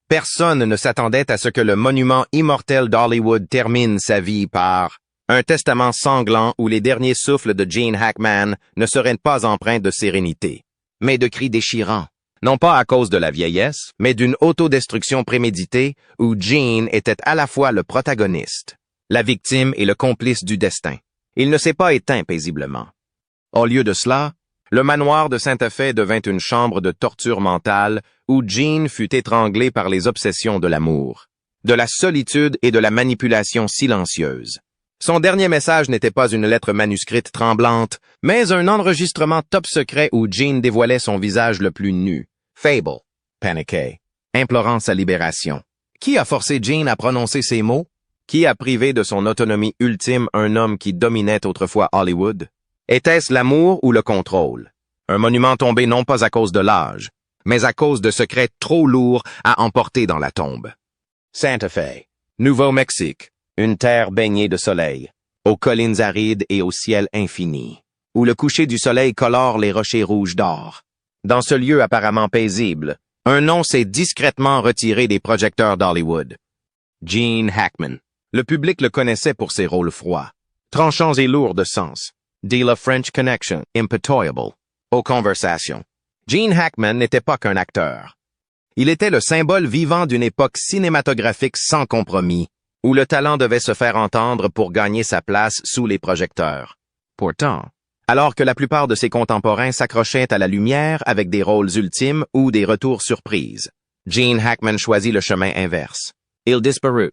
Personne ne s'attendait à ce que le monument immortel d'Hollywood termine sa vie par un testament sanglant où les derniers souffles de Gene Hackman ne seraient pas empreints de sérénité, mais de cris déchirants. Non pas à cause de la vieillesse, mais d'une autodestruction préméditée où Gene était à la fois le protagoniste, la victime et le complice du destin. Il ne s'est pas éteint paisiblement. Au lieu de cela, le manoir de Saint-Effet devint une chambre de torture mentale où Gene fut étranglé par les obsessions de l'amour, de la solitude et de la manipulation silencieuse. Son dernier message n'était pas une lettre manuscrite tremblante, mais un enregistrement top secret où Gene dévoilait son visage le plus nu. Fable, paniquait, implorant sa libération. Qui a forcé Gene à prononcer ces mots? Qui a privé de son autonomie ultime un homme qui dominait autrefois Hollywood? Était-ce l'amour ou le contrôle? Un monument tombé non pas à cause de l'âge, mais à cause de secrets trop lourds à emporter dans la tombe. Santa Fe, Nouveau-Mexique, une terre baignée de soleil, aux collines arides et au ciel infini, où le coucher du soleil colore les rochers rouges d'or. Dans ce lieu apparemment paisible, un nom s'est discrètement retiré des projecteurs d'Hollywood. Gene Hackman. Le public le connaissait pour ses rôles froids, tranchants et lourds de sens. Deal of French Connection, impitoyable, aux conversations. Gene Hackman n'était pas qu'un acteur. Il était le symbole vivant d'une époque cinématographique sans compromis, où le talent devait se faire entendre pour gagner sa place sous les projecteurs. Pourtant, alors que la plupart de ses contemporains s'accrochaient à la lumière avec des rôles ultimes ou des retours surprises, Gene Hackman choisit le chemin inverse. Il disparut.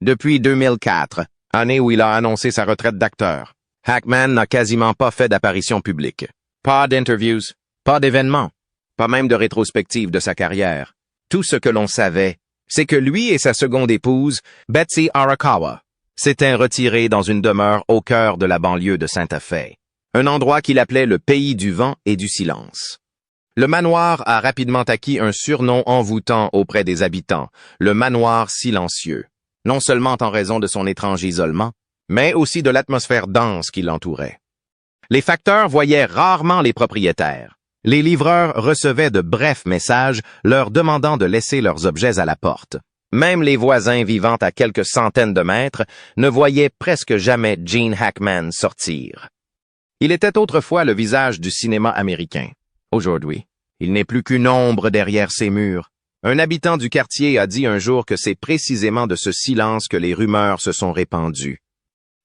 Depuis 2004, année où il a annoncé sa retraite d'acteur, Hackman n'a quasiment pas fait d'apparition publique. Pas d'interviews, pas d'événements, pas même de rétrospective de sa carrière. Tout ce que l'on savait, c'est que lui et sa seconde épouse, Betsy Arakawa, s'étaient retirés dans une demeure au cœur de la banlieue de Santa Fe, un endroit qu'il appelait le pays du vent et du silence. Le manoir a rapidement acquis un surnom envoûtant auprès des habitants, le manoir silencieux, non seulement en raison de son étrange isolement, mais aussi de l'atmosphère dense qui l'entourait. Les facteurs voyaient rarement les propriétaires. Les livreurs recevaient de brefs messages leur demandant de laisser leurs objets à la porte. Même les voisins vivant à quelques centaines de mètres ne voyaient presque jamais Gene Hackman sortir. Il était autrefois le visage du cinéma américain. Aujourd'hui, il n'est plus qu'une ombre derrière ses murs. Un habitant du quartier a dit un jour que c'est précisément de ce silence que les rumeurs se sont répandues.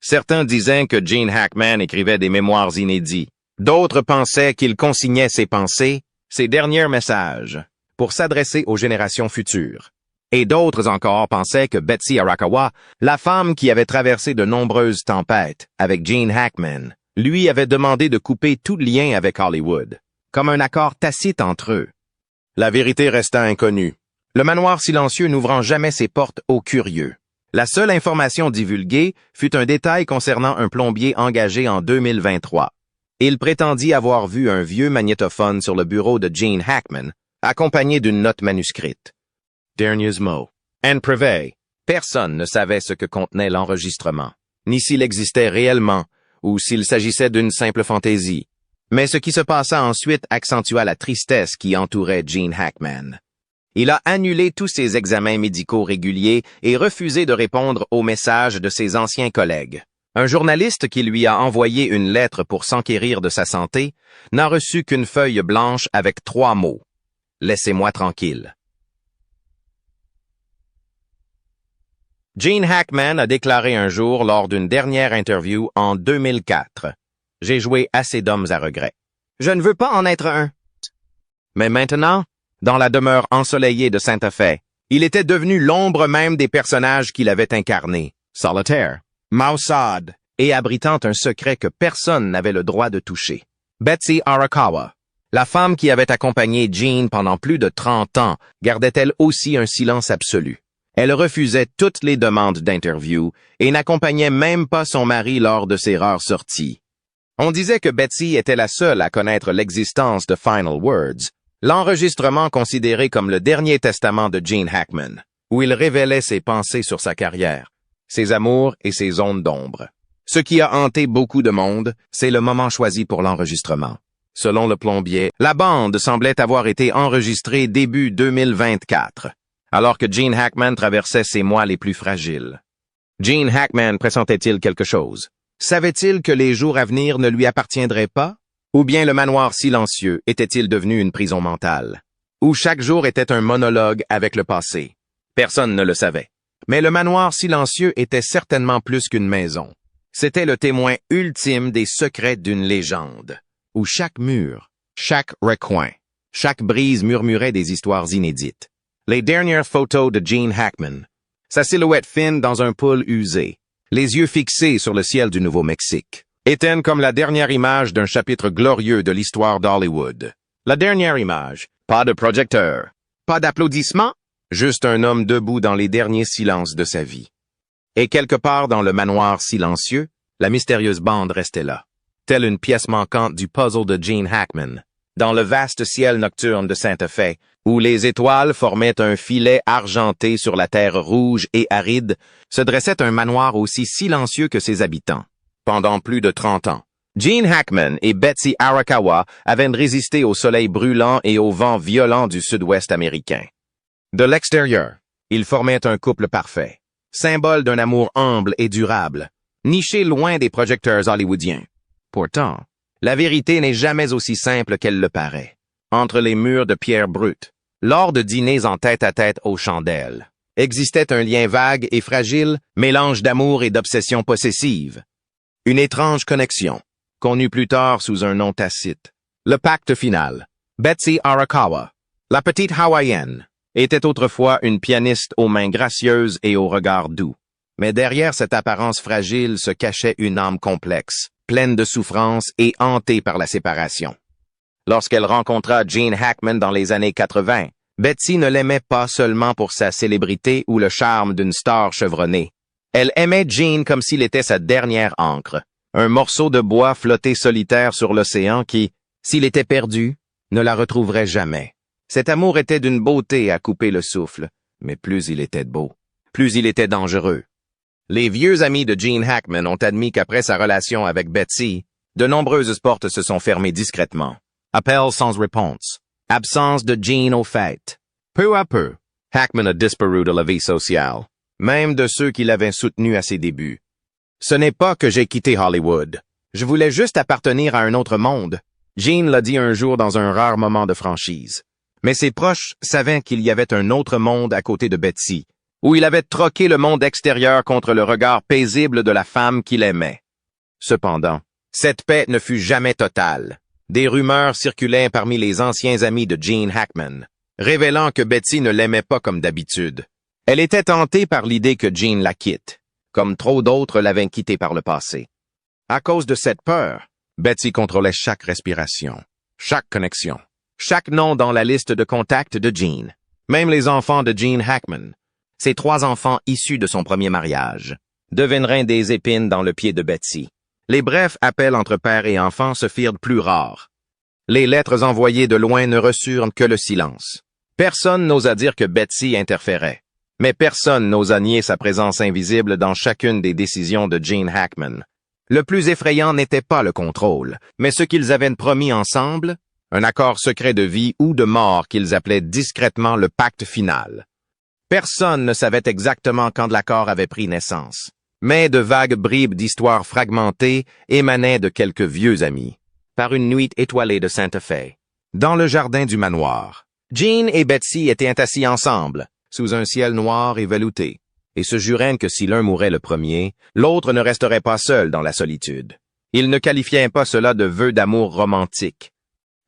Certains disaient que Gene Hackman écrivait des mémoires inédits. D'autres pensaient qu'il consignait ses pensées, ses derniers messages, pour s'adresser aux générations futures. Et d'autres encore pensaient que Betsy Arakawa, la femme qui avait traversé de nombreuses tempêtes avec Gene Hackman, lui avait demandé de couper tout lien avec Hollywood, comme un accord tacite entre eux. La vérité resta inconnue, le manoir silencieux n'ouvrant jamais ses portes aux curieux. La seule information divulguée fut un détail concernant un plombier engagé en 2023. Il prétendit avoir vu un vieux magnétophone sur le bureau de Gene Hackman, accompagné d'une note manuscrite. Derniers mots. En privé, personne ne savait ce que contenait l'enregistrement, ni s'il existait réellement, ou s'il s'agissait d'une simple fantaisie. Mais ce qui se passa ensuite accentua la tristesse qui entourait Gene Hackman. Il a annulé tous ses examens médicaux réguliers et refusé de répondre aux messages de ses anciens collègues. Un journaliste qui lui a envoyé une lettre pour s'enquérir de sa santé n'a reçu qu'une feuille blanche avec 3 mots. « Laissez-moi tranquille ». Gene Hackman a déclaré un jour lors d'une dernière interview en 2004 « J'ai joué assez d'hommes à regret. Je ne veux pas en être un. » Mais maintenant, dans la demeure ensoleillée de Santa Fe, il était devenu l'ombre même des personnages qu'il avait incarnés, solitaire, maussade et abritant un secret que personne n'avait le droit de toucher. Betsy Arakawa, la femme qui avait accompagné Gene pendant plus de 30 ans, gardait elle aussi un silence absolu. Elle refusait toutes les demandes d'interview et n'accompagnait même pas son mari lors de ses rares sorties. On disait que Betsy était la seule à connaître l'existence de Final Words, l'enregistrement considéré comme le dernier testament de Gene Hackman, où il révélait ses pensées sur sa carrière, ses amours et ses zones d'ombre. Ce qui a hanté beaucoup de monde, c'est le moment choisi pour l'enregistrement. Selon le plombier, la bande semblait avoir été enregistrée début 2024, alors que Gene Hackman traversait ses mois les plus fragiles. Gene Hackman pressentait-il quelque chose? Savait-il que les jours à venir ne lui appartiendraient pas? Ou bien le manoir silencieux était-il devenu une prison mentale? Où chaque jour était un monologue avec le passé? Personne ne le savait. Mais le manoir silencieux était certainement plus qu'une maison. C'était le témoin ultime des secrets d'une légende, où chaque mur, chaque recoin, chaque brise murmurait des histoires inédites. Les dernières photos de Gene Hackman, sa silhouette fine dans un pull usé, les yeux fixés sur le ciel du Nouveau-Mexique, étaient comme la dernière image d'un chapitre glorieux de l'histoire d'Hollywood. La dernière image, pas de projecteur, pas d'applaudissements, juste un homme debout dans les derniers silences de sa vie. Et quelque part dans le manoir silencieux, la mystérieuse bande restait là, telle une pièce manquante du puzzle de Gene Hackman, dans le vaste ciel nocturne de Santa Fe, où les étoiles formaient un filet argenté sur la terre rouge et aride, se dressait un manoir aussi silencieux que ses habitants. Pendant plus de 30 ans, Gene Hackman et Betsy Arakawa avaient résisté au soleil brûlant et au vent violent du sud-ouest américain. De l'extérieur, ils formaient un couple parfait, symbole d'un amour humble et durable, niché loin des projecteurs hollywoodiens. Pourtant, la vérité n'est jamais aussi simple qu'elle le paraît. Entre les murs de pierre brute, lors de dîners en tête-à-tête aux chandelles, existait un lien vague et fragile, mélange d'amour et d'obsession possessive. Une étrange connexion, connue plus tard sous un nom tacite. Le pacte final. Betsy Arakawa, la petite hawaïenne, était autrefois une pianiste aux mains gracieuses et au regard doux. Mais derrière cette apparence fragile se cachait une âme complexe, pleine de souffrance et hantée par la séparation. Lorsqu'elle rencontra Gene Hackman dans les années 80, Betsy ne l'aimait pas seulement pour sa célébrité ou le charme d'une star chevronnée. Elle aimait Gene comme s'il était sa dernière ancre, un morceau de bois flotté solitaire sur l'océan qui, s'il était perdu, ne la retrouverait jamais. Cet amour était d'une beauté à couper le souffle, mais plus il était beau, plus il était dangereux. Les vieux amis de Gene Hackman ont admis qu'après sa relation avec Betsy, de nombreuses portes se sont fermées discrètement. Appel sans réponse. Absence de Gene au fait. Peu à peu, Hackman a disparu de la vie sociale, même de ceux qui l'avaient soutenu à ses débuts. Ce n'est pas que j'ai quitté Hollywood. Je voulais juste appartenir à un autre monde. Gene l'a dit un jour dans un rare moment de franchise. Mais ses proches savaient qu'il y avait un autre monde à côté de Betsy, où il avait troqué le monde extérieur contre le regard paisible de la femme qu'il aimait. Cependant, cette paix ne fut jamais totale. Des rumeurs circulaient parmi les anciens amis de Gene Hackman, révélant que Betsy ne l'aimait pas comme d'habitude. Elle était tentée par l'idée que Gene la quitte, comme trop d'autres l'avaient quitté par le passé. À cause de cette peur, Betsy contrôlait chaque respiration, chaque connexion, chaque nom dans la liste de contacts de Gene, même les enfants de Gene Hackman. Ces 3 enfants issus de son premier mariage deviendraient des épines dans le pied de Betsy. Les brefs appels entre père et enfant se firent plus rares. Les lettres envoyées de loin ne reçurent que le silence. Personne n'osa dire que Betsy interférait, mais personne n'osa nier sa présence invisible dans chacune des décisions de Gene Hackman. Le plus effrayant n'était pas le contrôle, mais ce qu'ils avaient promis ensemble, un accord secret de vie ou de mort qu'ils appelaient discrètement le pacte final. Personne ne savait exactement quand l'accord avait pris naissance, mais de vagues bribes d'histoires fragmentées émanaient de quelques vieux amis. Par une nuit étoilée de Santa Fe, dans le jardin du manoir, Gene et Betsy étaient assis ensemble, sous un ciel noir et velouté, et se jurèrent que si l'un mourait le premier, l'autre ne resterait pas seul dans la solitude. Ils ne qualifiaient pas cela de vœu d'amour romantique.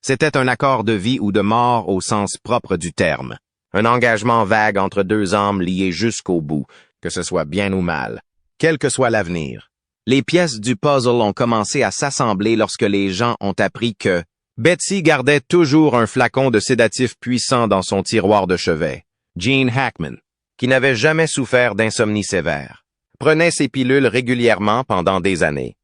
C'était un accord de vie ou de mort au sens propre du terme. Un engagement vague entre 2 âmes liées jusqu'au bout, que ce soit bien ou mal, quel que soit l'avenir. Les pièces du puzzle ont commencé à s'assembler lorsque les gens ont appris que Betsy gardait toujours un flacon de sédatif puissant dans son tiroir de chevet. Gene Hackman, qui n'avait jamais souffert d'insomnie sévère, prenait ses pilules régulièrement pendant des années.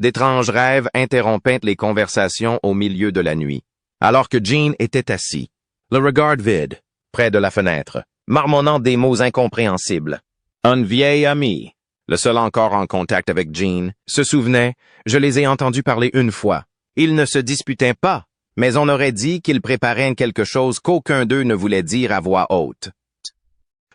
D'étranges rêves interrompaient les conversations au milieu de la nuit, alors que Gene était assis, le regard vide, près de la fenêtre, marmonnant des mots incompréhensibles. Un vieil ami, le seul encore en contact avec Gene, se souvenait, je les ai entendus parler une fois. Ils ne se disputaient pas, mais on aurait dit qu'ils préparaient quelque chose qu'aucun d'eux ne voulait dire à voix haute.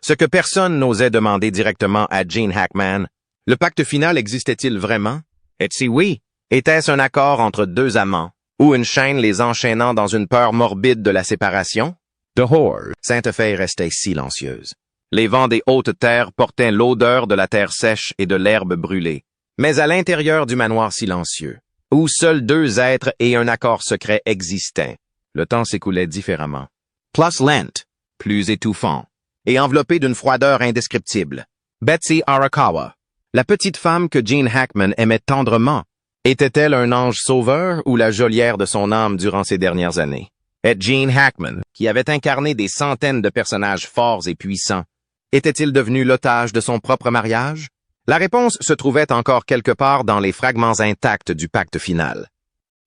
Ce que personne n'osait demander directement à Gene Hackman, le pacte final existait-il vraiment? Et si oui, était-ce un accord entre deux amants, ou une chaîne les enchaînant dans une peur morbide de la séparation? Dehors, Sainte-Fée restait silencieuse. Les vents des hautes terres portaient l'odeur de la terre sèche et de l'herbe brûlée. Mais à l'intérieur du manoir silencieux, où seuls deux êtres et un accord secret existaient, le temps s'écoulait différemment. Plus lent, plus étouffant, et enveloppé d'une froideur indescriptible. Betsy Arakawa, la petite femme que Gene Hackman aimait tendrement, était-elle un ange sauveur ou la geôlière de son âme durant ces dernières années? Et Gene Hackman, qui avait incarné des centaines de personnages forts et puissants, était-il devenu l'otage de son propre mariage? La réponse se trouvait encore quelque part dans les fragments intacts du pacte final.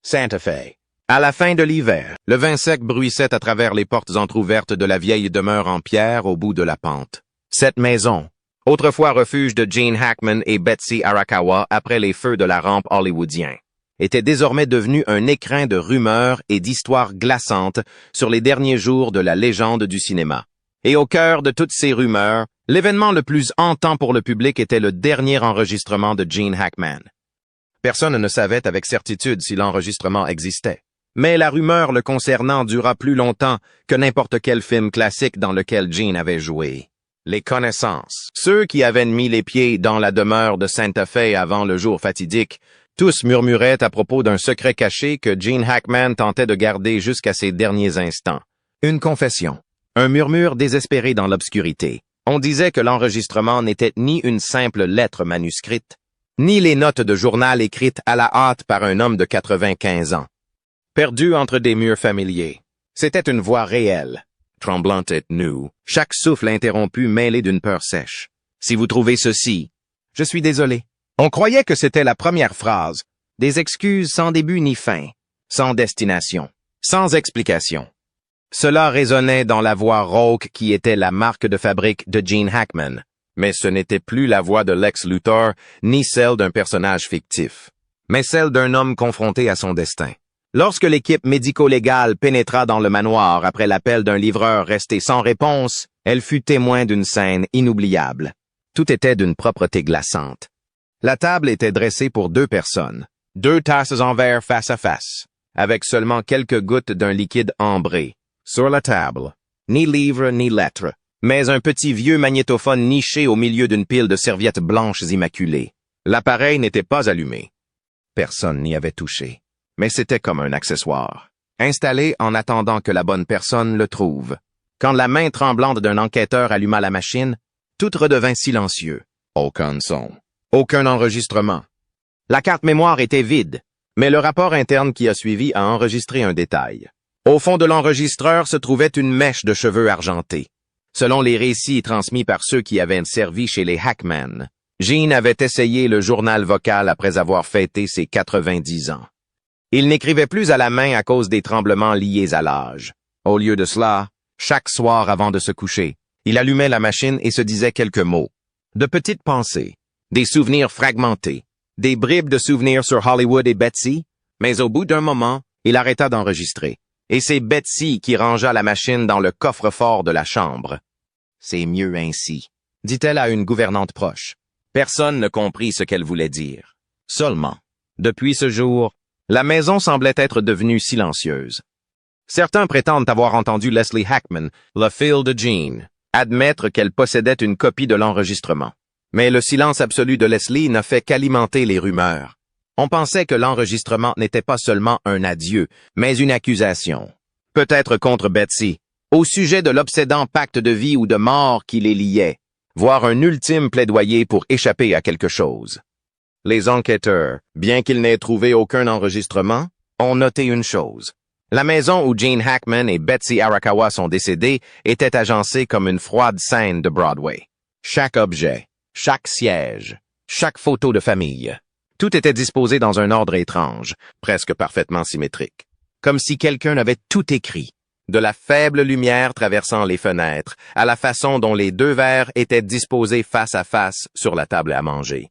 Sainte-Fée. À la fin de l'hiver, le vin sec bruissait à travers les portes entr'ouvertes de la vieille demeure en pierre au bout de la pente. Cette maison, autrefois refuge de Gene Hackman et Betsy Arakawa après les feux de la rampe hollywoodien, était désormais devenue un écrin de rumeurs et d'histoires glaçantes sur les derniers jours de la légende du cinéma. Et au cœur de toutes ces rumeurs, l'événement le plus hantant pour le public était le dernier enregistrement de Gene Hackman. Personne ne savait avec certitude si l'enregistrement existait. Mais la rumeur le concernant dura plus longtemps que n'importe quel film classique dans lequel Gene avait joué. Les connaissances, ceux qui avaient mis les pieds dans la demeure de Sainte-Fée avant le jour fatidique, tous murmuraient à propos d'un secret caché que Gene Hackman tentait de garder jusqu'à ses derniers instants. Une confession, un murmure désespéré dans l'obscurité. On disait que l'enregistrement n'était ni une simple lettre manuscrite, ni les notes de journal écrites à la hâte par un homme de 95 ans. Perdu entre des murs familiers. C'était une voix réelle, tremblante et nue, chaque souffle interrompu mêlé d'une peur sèche. Si vous trouvez ceci, je suis désolé. On croyait que c'était la première phrase, des excuses sans début ni fin, sans destination, sans explication. Cela résonnait dans la voix rauque qui était la marque de fabrique de Gene Hackman, mais ce n'était plus la voix de Lex Luthor ni celle d'un personnage fictif, mais celle d'un homme confronté à son destin. Lorsque l'équipe médico-légale pénétra dans le manoir après l'appel d'un livreur resté sans réponse, elle fut témoin d'une scène inoubliable. Tout était d'une propreté glaçante. La table était dressée pour deux personnes, deux tasses en verre face à face, avec seulement quelques gouttes d'un liquide ambré. Sur la table, ni livre ni lettres, mais un petit vieux magnétophone niché au milieu d'une pile de serviettes blanches immaculées. L'appareil n'était pas allumé. Personne n'y avait touché. Mais c'était comme un accessoire, installé en attendant que la bonne personne le trouve. Quand la main tremblante d'un enquêteur alluma la machine, tout redevint silencieux. Aucun son, aucun enregistrement. La carte mémoire était vide, mais le rapport interne qui a suivi a enregistré un détail. Au fond de l'enregistreur se trouvait une mèche de cheveux argentés. Selon les récits transmis par ceux qui avaient servi chez les Hackman, Gene avait essayé le journal vocal après avoir fêté ses 90 ans. Il n'écrivait plus à la main à cause des tremblements liés à l'âge. Au lieu de cela, chaque soir avant de se coucher, il allumait la machine et se disait quelques mots. De petites pensées, des souvenirs fragmentés, des bribes de souvenirs sur Hollywood et Betsy, mais au bout d'un moment, il arrêta d'enregistrer. Et c'est Betsy qui rangea la machine dans le coffre-fort de la chambre. « C'est mieux ainsi », dit-elle à une gouvernante proche. Personne ne comprit ce qu'elle voulait dire. Seulement, depuis ce jour, la maison semblait être devenue silencieuse. Certains prétendent avoir entendu Leslie Hackman, la fille de Gene, admettre qu'elle possédait une copie de l'enregistrement. Mais le silence absolu de Leslie n'a fait qu'alimenter les rumeurs. On pensait que l'enregistrement n'était pas seulement un adieu, mais une accusation. Peut-être contre Betsy, au sujet de l'obsédant pacte de vie ou de mort qui les liait, voire un ultime plaidoyer pour échapper à quelque chose. Les enquêteurs, bien qu'ils n'aient trouvé aucun enregistrement, ont noté une chose. La maison où Gene Hackman et Betsy Arakawa sont décédés était agencée comme une froide scène de Broadway. Chaque objet, chaque siège, chaque photo de famille, tout était disposé dans un ordre étrange, presque parfaitement symétrique. Comme si quelqu'un avait tout écrit, de la faible lumière traversant les fenêtres, à la façon dont les deux verres étaient disposés face à face sur la table à manger.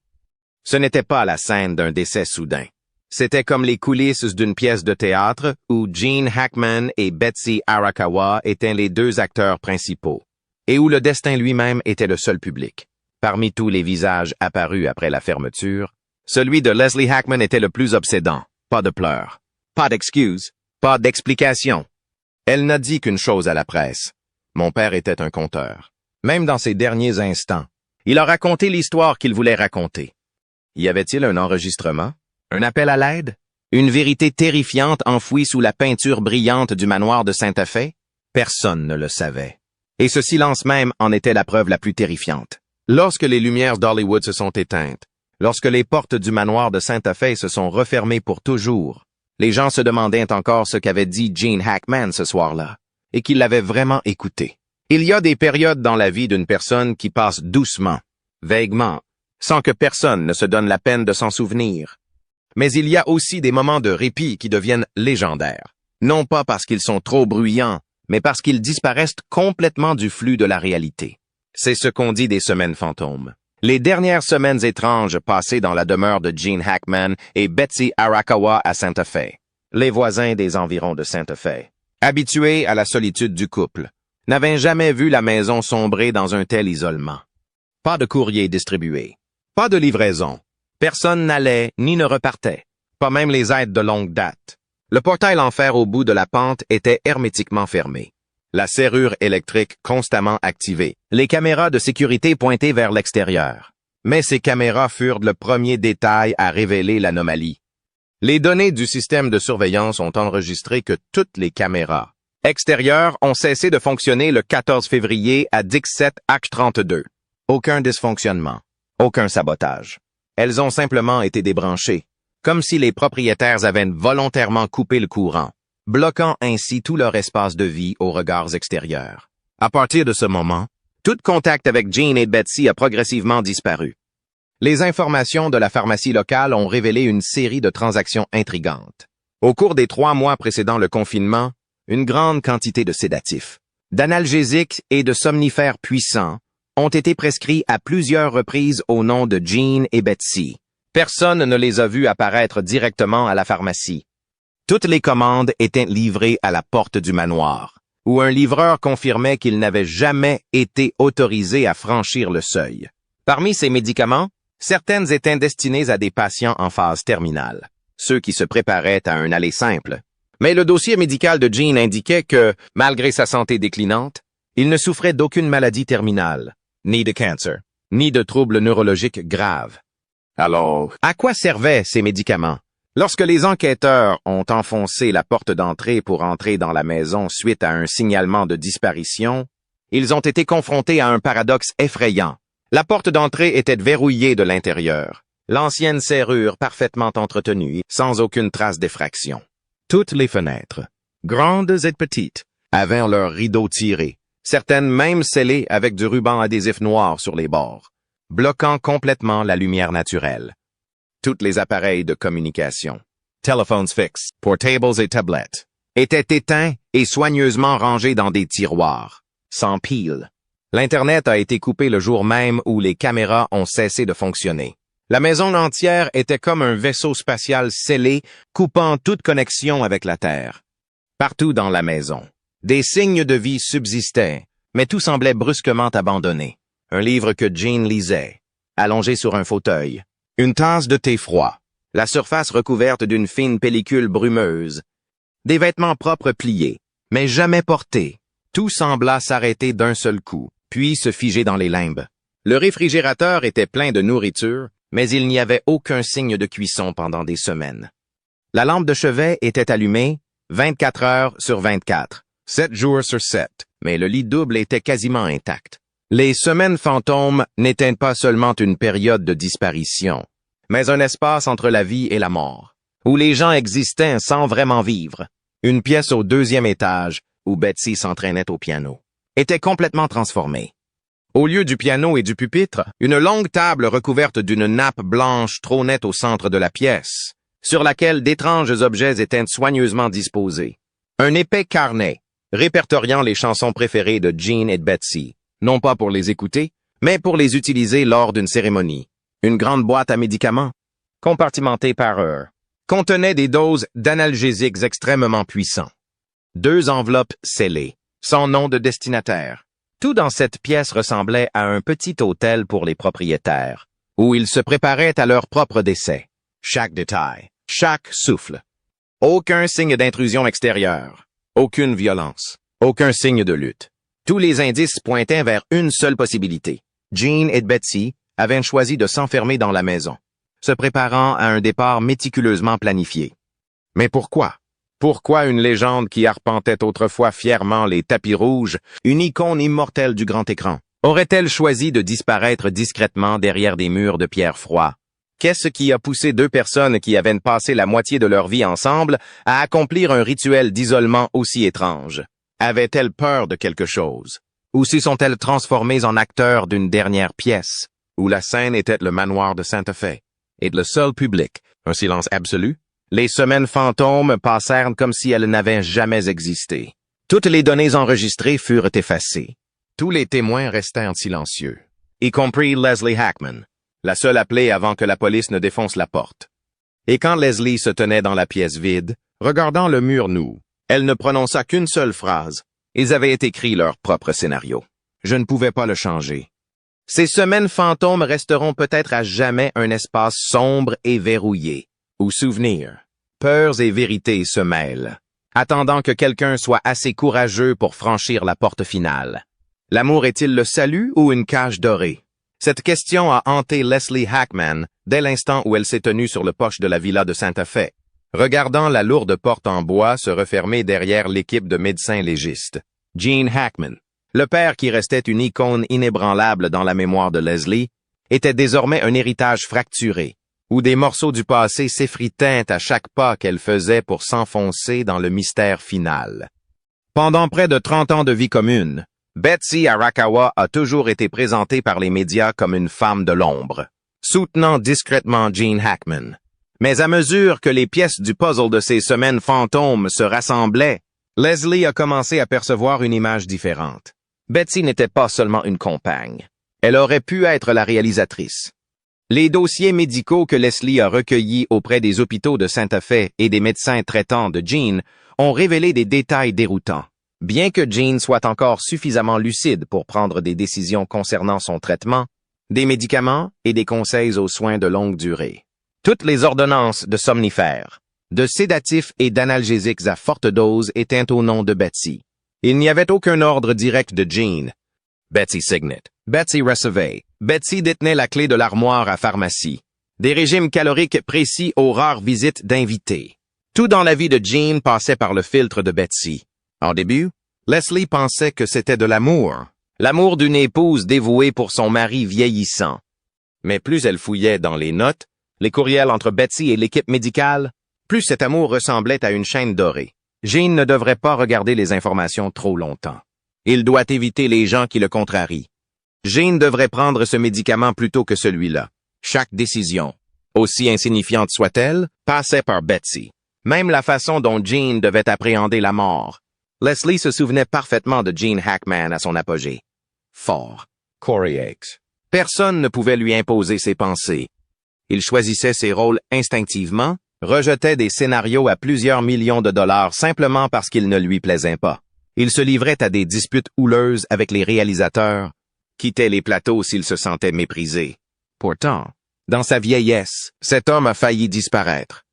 Ce n'était pas la scène d'un décès soudain. C'était comme les coulisses d'une pièce de théâtre où Gene Hackman et Betsy Arakawa étaient les deux acteurs principaux. et où le destin lui-même était le seul public. Parmi tous les visages apparus après la fermeture, celui de Leslie Hackman était le plus obsédant. Pas de pleurs, pas d'excuses, pas d'explications. Elle n'a dit qu'une chose à la presse. Mon père était un conteur. Même dans ses derniers instants, il a raconté l'histoire qu'il voulait raconter. Y avait-il un enregistrement? Un appel à l'aide? Une vérité terrifiante enfouie sous la peinture brillante du manoir de Sainte-Fé? Personne ne le savait. Et ce silence même en était la preuve la plus terrifiante. Lorsque les lumières d'Hollywood se sont éteintes, lorsque les portes du manoir de Sainte-Fé se sont refermées pour toujours, les gens se demandaient encore ce qu'avait dit Gene Hackman ce soir-là, et qu'il l'avait vraiment écouté. Il y a des périodes dans la vie d'une personne qui passent doucement, vaguement, sans que personne ne se donne la peine de s'en souvenir. Mais il y a aussi des moments de répit qui deviennent légendaires, non pas parce qu'ils sont trop bruyants, mais parce qu'ils disparaissent complètement du flux de la réalité. C'est ce qu'on dit des semaines fantômes. Les dernières semaines étranges passées dans la demeure de Gene Hackman et Betsy Arakawa à Sainte-Fé. Les voisins des environs de Sainte-Fé, habitués à la solitude du couple, n'avaient jamais vu la maison sombrer dans un tel isolement. Pas de courrier distribué, pas de livraison. Personne n'allait ni ne repartait, pas même les aides de longue date. Le portail en fer au bout de la pente était hermétiquement fermé. La serrure électrique constamment activée, les caméras de sécurité pointées vers l'extérieur. Mais ces caméras furent le premier détail à révéler l'anomalie. Les données du système de surveillance ont enregistré que toutes les caméras extérieures ont cessé de fonctionner le 14 février à Dix-7 H32. Aucun dysfonctionnement, aucun sabotage. Elles ont simplement été débranchées, comme si les propriétaires avaient volontairement coupé le courant, bloquant ainsi tout leur espace de vie aux regards extérieurs. À partir de ce moment, tout contact avec Gene et Betsy a progressivement disparu. Les informations de la pharmacie locale ont révélé une série de transactions intrigantes. Au cours des 3 mois précédant le confinement, une grande quantité de sédatifs, d'analgésiques et de somnifères puissants ont été prescrits à plusieurs reprises au nom de Gene et Betsy. Personne ne les a vus apparaître directement à la pharmacie. Toutes les commandes étaient livrées à la porte du manoir, où un livreur confirmait qu'il n'avait jamais été autorisé à franchir le seuil. Parmi ces médicaments, certaines étaient destinées à des patients en phase terminale, ceux qui se préparaient à un aller simple. Mais le dossier médical de Gene indiquait que, malgré sa santé déclinante, il ne souffrait d'aucune maladie terminale, ni de cancer, ni de troubles neurologiques graves. Alors, à quoi servaient ces médicaments? Lorsque les enquêteurs ont enfoncé la porte d'entrée pour entrer dans la maison suite à un signalement de disparition, ils ont été confrontés à un paradoxe effrayant. La porte d'entrée était verrouillée de l'intérieur, l'ancienne serrure parfaitement entretenue, sans aucune trace d'effraction. Toutes les fenêtres, grandes et petites, avaient leurs rideaux tirés, certaines même scellées avec du ruban adhésif noir sur les bords, bloquant complètement la lumière naturelle. Tous les appareils de communication, téléphones fixes, portables et tablettes, étaient éteints et soigneusement rangés dans des tiroirs, sans pile. L'Internet a été coupé le jour même où les caméras ont cessé de fonctionner. La maison entière était comme un vaisseau spatial scellé, coupant toute connexion avec la Terre. Partout dans la maison, des signes de vie subsistaient, mais tout semblait brusquement abandonné. Un livre que Gene lisait, allongé sur un fauteuil, une tasse de thé froid, la surface recouverte d'une fine pellicule brumeuse, des vêtements propres pliés, mais jamais portés. Tout sembla s'arrêter d'un seul coup, puis se figer dans les limbes. Le réfrigérateur était plein de nourriture, mais il n'y avait aucun signe de cuisson pendant des semaines. La lampe de chevet était allumée 24 heures sur 24, 7 jours sur 7, mais le lit double était quasiment intact. Les semaines fantômes n'étaient pas seulement une période de disparition, mais un espace entre la vie et la mort, où les gens existaient sans vraiment vivre. Une pièce au 2e étage, où Betsy s'entraînait au piano, était complètement transformée. Au lieu du piano et du pupitre, une longue table recouverte d'une nappe blanche trônait au centre de la pièce, sur laquelle d'étranges objets étaient soigneusement disposés. Un épais carnet, répertoriant les chansons préférées de Gene et de Betsy, non pas pour les écouter, mais pour les utiliser lors d'une cérémonie. Une grande boîte à médicaments, compartimentée par heure, contenait des doses d'analgésiques extrêmement puissants. 2 enveloppes scellées, sans nom de destinataire. Tout dans cette pièce ressemblait à un petit hôtel pour les propriétaires, où ils se préparaient à leur propre décès. Chaque détail, chaque souffle. Aucun signe d'intrusion extérieure, aucune violence, aucun signe de lutte. Tous les indices pointaient vers une seule possibilité. Jean et Betsy avaient choisi de s'enfermer dans la maison, se préparant à un départ méticuleusement planifié. Mais pourquoi? Pourquoi une légende qui arpentait autrefois fièrement les tapis rouges, une icône immortelle du grand écran, aurait-elle choisi de disparaître discrètement derrière des murs de pierre froid? Qu'est-ce qui a poussé deux personnes qui avaient passé la moitié de leur vie ensemble à accomplir un rituel d'isolement aussi étrange? Avaient-elles peur de quelque chose? Ou s'y sont-elles transformées en acteurs d'une dernière pièce, où la scène était le manoir de Santa Fe, et le seul public, un silence absolu? Les semaines fantômes passèrent comme si elles n'avaient jamais existé. Toutes les données enregistrées furent effacées. Tous les témoins restèrent silencieux, y compris Leslie Hackman, la seule appelée avant que la police ne défonce la porte. Et quand Leslie se tenait dans la pièce vide, regardant le mur nu, elle ne prononça qu'une seule phrase. Ils avaient écrit leur propre scénario. Je ne pouvais pas le changer. Ces semaines fantômes resteront peut-être à jamais un espace sombre et verrouillé, où souvenirs, peurs et vérités se mêlent, attendant que quelqu'un soit assez courageux pour franchir la porte finale. L'amour est-il le salut ou une cage dorée? Cette question a hanté Leslie Hackman dès l'instant où elle s'est tenue sur le porche de la villa de Santa Fe, regardant la lourde porte en bois se refermer derrière l'équipe de médecins légistes. Gene Hackman, le père qui restait une icône inébranlable dans la mémoire de Leslie, était désormais un héritage fracturé, où des morceaux du passé s'effritaient à chaque pas qu'elle faisait pour s'enfoncer dans le mystère final. Pendant près de 30 ans de vie commune, Betsy Arakawa a toujours été présentée par les médias comme une femme de l'ombre, soutenant discrètement Gene Hackman. Mais à mesure que les pièces du puzzle de ces semaines fantômes se rassemblaient, Leslie a commencé à percevoir une image différente. Betsy n'était pas seulement une compagne. Elle aurait pu être la réalisatrice. Les dossiers médicaux que Leslie a recueillis auprès des hôpitaux de Santa Fe et des médecins traitants de Gene ont révélé des détails déroutants. Bien que Gene soit encore suffisamment lucide pour prendre des décisions concernant son traitement, des médicaments et des conseils aux soins de longue durée. Toutes les ordonnances de somnifères, de sédatifs et d'analgésiques à forte dose étaient au nom de Betsy. Il n'y avait aucun ordre direct de Gene. Betsy signait, Betsy recevait, Betsy détenait la clé de l'armoire à pharmacie. Des régimes caloriques précis aux rares visites d'invités. Tout dans la vie de Gene passait par le filtre de Betsy. En début, Leslie pensait que c'était de l'amour. L'amour d'une épouse dévouée pour son mari vieillissant. Mais plus elle fouillait dans les notes, les courriels entre Betsy et l'équipe médicale, plus cet amour ressemblait à une chaîne dorée. Gene ne devrait pas regarder les informations trop longtemps. Il doit éviter les gens qui le contrarient. Gene devrait prendre ce médicament plutôt que celui-là. Chaque décision, aussi insignifiante soit-elle, passait par Betsy. Même la façon dont Gene devait appréhender la mort. Leslie se souvenait parfaitement de Gene Hackman à son apogée. Fort. Coriax. Personne ne pouvait lui imposer ses pensées. Il choisissait ses rôles instinctivement, rejetait des scénarios à plusieurs millions de dollars simplement parce qu'ils ne lui plaisaient pas. Il se livrait à des disputes houleuses avec les réalisateurs, quittait les plateaux s'il se sentait méprisé. Pourtant, dans sa vieillesse, cet homme a failli disparaître.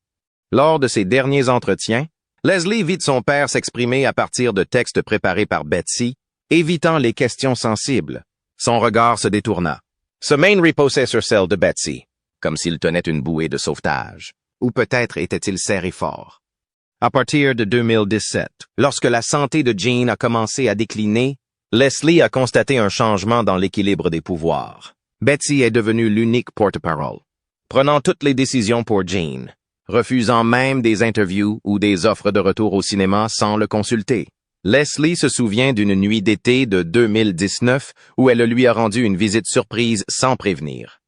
Lors de ses derniers entretiens, Leslie vit son père s'exprimer à partir de textes préparés par Betsy, évitant les questions sensibles. Son regard se détourna. Ce main reposait sur celle de Betsy, comme s'il tenait une bouée de sauvetage. Ou peut-être était-il serré fort. À partir de 2017, lorsque la santé de Gene a commencé à décliner, Leslie a constaté un changement dans l'équilibre des pouvoirs. Betsy est devenue l'unique porte-parole, prenant toutes les décisions pour Gene, refusant même des interviews ou des offres de retour au cinéma sans le consulter. Leslie se souvient d'une nuit d'été de 2019 où elle lui a rendu une visite surprise sans prévenir.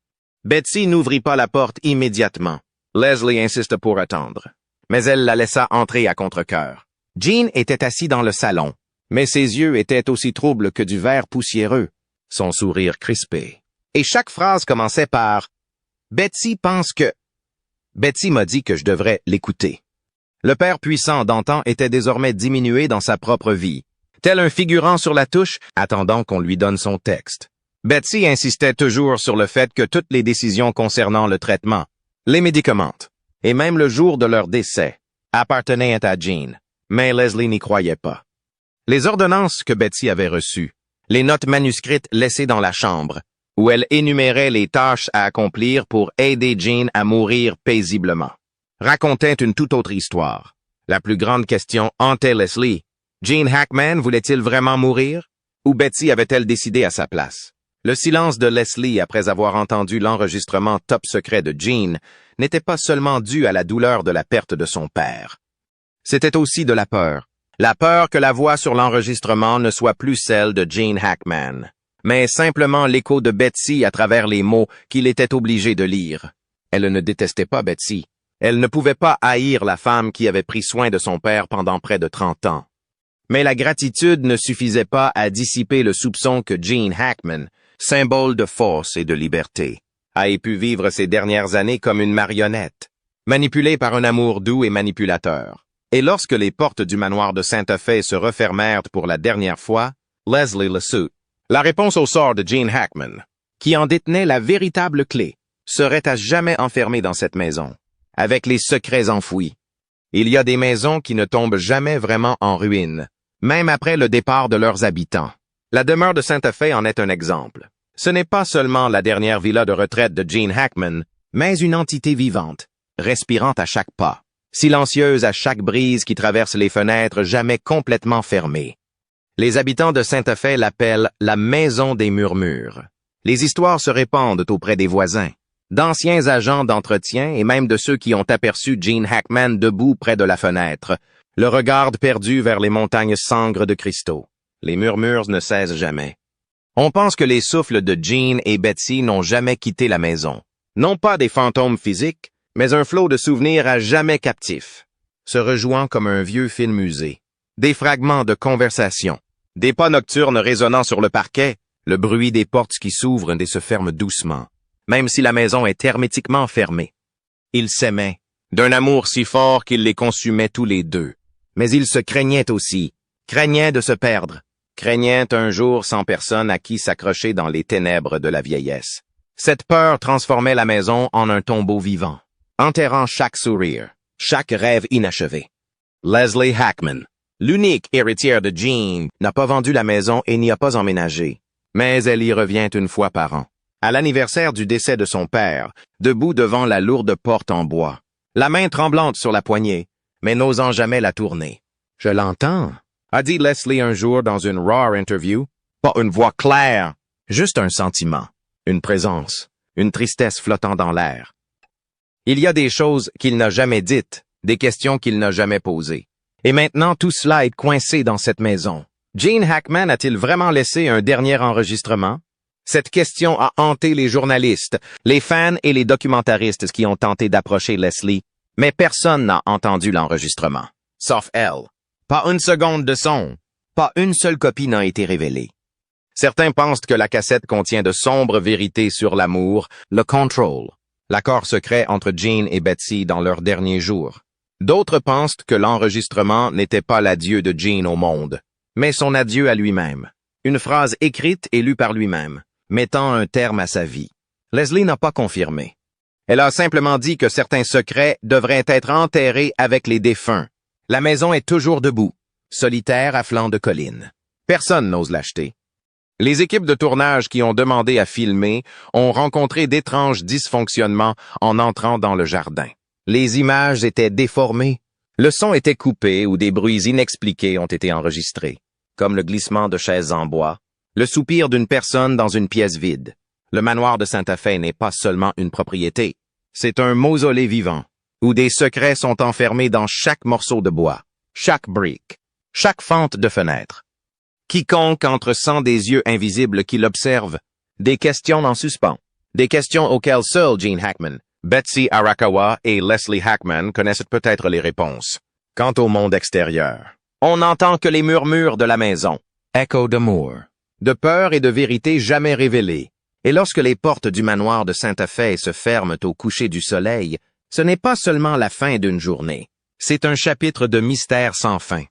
Betsy n'ouvrit pas la porte immédiatement. Leslie insiste pour attendre, mais elle la laissa entrer à contre-cœur. Gene était assis dans le salon, mais ses yeux étaient aussi troubles que du verre poussiéreux, son sourire crispé. Et chaque phrase commençait par « Betsy pense que… » Betsy m'a dit que je devrais l'écouter. Le père puissant d'antan était désormais diminué dans sa propre vie, tel un figurant sur la touche, attendant qu'on lui donne son texte. Betsy insistait toujours sur le fait que toutes les décisions concernant le traitement, les médicaments, et même le jour de leur décès, appartenaient à Jean, mais Leslie n'y croyait pas. Les ordonnances que Betsy avait reçues, les notes manuscrites laissées dans la chambre, où elle énumérait les tâches à accomplir pour aider Jean à mourir paisiblement, racontaient une toute autre histoire. La plus grande question hantait Leslie. Gene Hackman voulait-il vraiment mourir? Ou Betsy avait-elle décidé à sa place? Le silence de Leslie après avoir entendu l'enregistrement top secret de Gene n'était pas seulement dû à la douleur de la perte de son père. C'était aussi de la peur que la voix sur l'enregistrement ne soit plus celle de Gene Hackman, mais simplement l'écho de Betsy à travers les mots qu'il était obligé de lire. Elle ne détestait pas Betsy. Elle ne pouvait pas haïr la femme qui avait pris soin de son père pendant près de 30 ans. Mais la gratitude ne suffisait pas à dissiper le soupçon que Gene Hackman, symbole de force et de liberté, ait pu vivre ces dernières années comme une marionnette, manipulée par un amour doux et manipulateur. Et lorsque les portes du manoir de Sainte-Fée se refermèrent pour la dernière fois, Leslie le sut. La réponse au sort de Gene Hackman, qui en détenait la véritable clé, serait à jamais enfermée dans cette maison, avec les secrets enfouis. Il y a des maisons qui ne tombent jamais vraiment en ruine, même après le départ de leurs habitants. La demeure de Sainte-Fée en est un exemple. Ce n'est pas seulement la dernière villa de retraite de Gene Hackman, mais une entité vivante, respirant à chaque pas, silencieuse à chaque brise qui traverse les fenêtres jamais complètement fermées. Les habitants de Sainte-Fée l'appellent la Maison des Murmures. Les histoires se répandent auprès des voisins, d'anciens agents d'entretien et même de ceux qui ont aperçu Gene Hackman debout près de la fenêtre, le regard perdu vers les montagnes sangres de cristaux. Les murmures ne cessent jamais. On pense que les souffles de Gene et Betsy n'ont jamais quitté la maison. Non pas des fantômes physiques, mais un flot de souvenirs à jamais captifs, se rejouant comme un vieux film musée. Des fragments de conversation, des pas nocturnes résonnant sur le parquet, le bruit des portes qui s'ouvrent et se ferment doucement, même si la maison est hermétiquement fermée. Ils s'aimaient, d'un amour si fort qu'ils les consumaient tous les deux. Mais ils se craignaient aussi, craignaient de se perdre, craignaient un jour sans personne à qui s'accrocher dans les ténèbres de la vieillesse. Cette peur transformait la maison en un tombeau vivant, enterrant chaque sourire, chaque rêve inachevé. Leslie Hackman, l'unique héritière de Gene, n'a pas vendu la maison et n'y a pas emménagé, mais elle y revient une fois par an. À l'anniversaire du décès de son père, debout devant la lourde porte en bois, la main tremblante sur la poignée, mais n'osant jamais la tourner. « Je l'entends », a dit Leslie un jour dans une rare interview. Pas une voix claire, juste un sentiment, une présence, une tristesse flottant dans l'air. Il y a des choses qu'il n'a jamais dites, des questions qu'il n'a jamais posées. Et maintenant, tout cela est coincé dans cette maison. Gene Hackman a-t-il vraiment laissé un dernier enregistrement? Cette question a hanté les journalistes, les fans et les documentaristes qui ont tenté d'approcher Leslie, mais personne n'a entendu l'enregistrement, sauf elle. Pas une seconde de son, pas une seule copie n'a été révélée. Certains pensent que la cassette contient de sombres vérités sur l'amour, le control, l'accord secret entre Gene et Betsy dans leurs derniers jours. D'autres pensent que l'enregistrement n'était pas l'adieu de Gene au monde, mais son adieu à lui-même. Une phrase écrite et lue par lui-même, mettant un terme à sa vie. Leslie n'a pas confirmé. Elle a simplement dit que certains secrets devraient être enterrés avec les défunts. La maison est toujours debout, solitaire à flanc de colline. Personne n'ose l'acheter. Les équipes de tournage qui ont demandé à filmer ont rencontré d'étranges dysfonctionnements en entrant dans le jardin. Les images étaient déformées, le son était coupé ou des bruits inexpliqués ont été enregistrés, comme le glissement de chaises en bois, le soupir d'une personne dans une pièce vide. Le manoir de Sainte-Fée n'est pas seulement une propriété, c'est un mausolée vivant, où des secrets sont enfermés dans chaque morceau de bois, chaque brique, chaque fente de fenêtre. Quiconque entre sent des yeux invisibles qui l'observent, des questions en suspens, des questions auxquelles seul Gene Hackman, Betsy Arakawa et Leslie Hackman connaissent peut-être les réponses. Quant au monde extérieur, on n'entend que les murmures de la maison, échos d'amour, de peur et de vérité jamais révélées. Et lorsque les portes du manoir de Sainte-Fée se ferment au coucher du soleil, ce n'est pas seulement la fin d'une journée, c'est un chapitre de mystère sans fin.